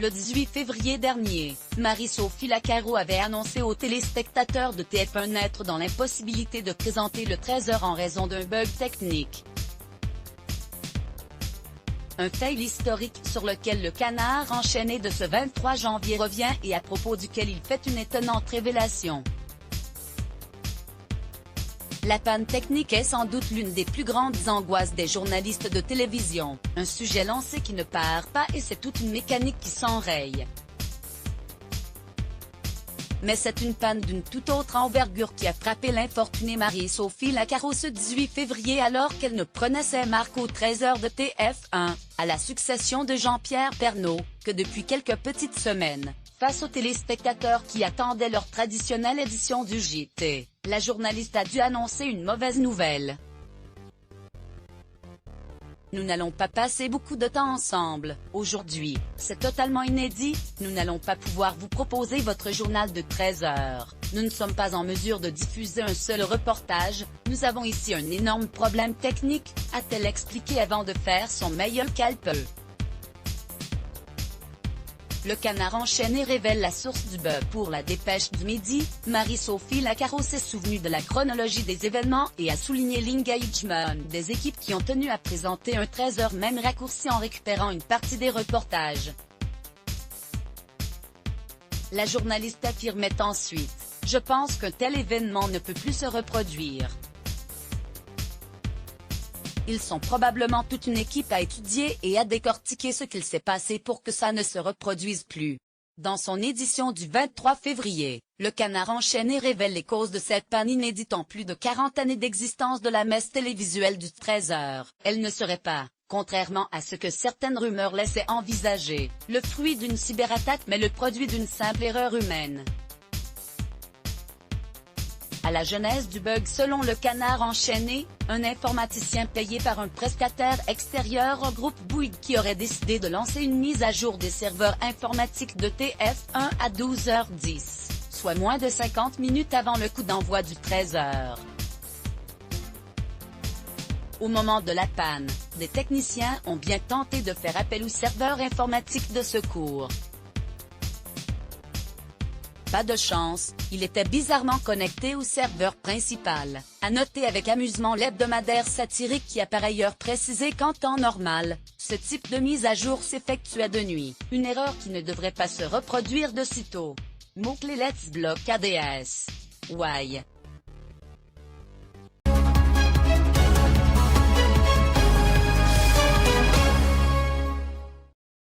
Le 18 février dernier, Marie-Sophie Lacaro avait annoncé aux téléspectateurs de TF1 être dans l'impossibilité de présenter le 13h en raison d'un bug technique. Un fail historique sur lequel le Canard enchaîné de ce 23 janvier revient et à propos duquel il fait une étonnante révélation. La panne technique est sans doute l'une des plus grandes angoisses des journalistes de télévision, un sujet lancé qui ne part pas et c'est toute une mécanique qui s'enraye. Mais c'est une panne d'une toute autre envergure qui a frappé l'infortunée Marie-Sophie Lacaro ce 18 février alors qu'elle ne prenait ses marques au 13h de TF1, à la succession de Jean-Pierre Pernaut, que depuis quelques petites semaines. Face aux téléspectateurs qui attendaient leur traditionnelle édition du JT, la journaliste a dû annoncer une mauvaise nouvelle. Nous n'allons pas passer beaucoup de temps ensemble, aujourd'hui, c'est totalement inédit, nous n'allons pas pouvoir vous proposer votre journal de 13 heures. Nous ne sommes pas en mesure de diffuser un seul reportage, nous avons ici un énorme problème technique, a-t-elle expliqué avant de faire son meilleur qu'elle peut. Le Canard enchaîné révèle la source du bug pour la Dépêche du Midi. Marie-Sophie Lacaro s'est souvenue de la chronologie des événements et a souligné l'engagement des équipes qui ont tenu à présenter un 13h même raccourci en récupérant une partie des reportages. La journaliste affirmait ensuite « Je pense qu'un tel événement ne peut plus se reproduire. Ils sont probablement toute une équipe à étudier et à décortiquer ce qu'il s'est passé pour que ça ne se reproduise plus. » Dans son édition du 23 février, le Canard enchaîné révèle les causes de cette panne inédite en plus de 40 années d'existence de la messe télévisuelle du 13h. Elle ne serait pas, contrairement à ce que certaines rumeurs laissaient envisager, le fruit d'une cyberattaque mais le produit d'une simple erreur humaine. À la genèse du bug selon le Canard enchaîné, un informaticien payé par un prestataire extérieur au groupe Bouygues qui aurait décidé de lancer une mise à jour des serveurs informatiques de TF1 à 12h10, soit moins de 50 minutes avant le coup d'envoi du 13h. Au moment de la panne, des techniciens ont bien tenté de faire appel aux serveurs informatiques de secours. Pas de chance, il était bizarrement connecté au serveur principal, a noté avec amusement l'hebdomadaire satirique qui a par ailleurs précisé qu'en temps normal, ce type de mise à jour s'effectuait de nuit, une erreur qui ne devrait pas se reproduire de sitôt. Mot-clé Let's Block ADS. Why?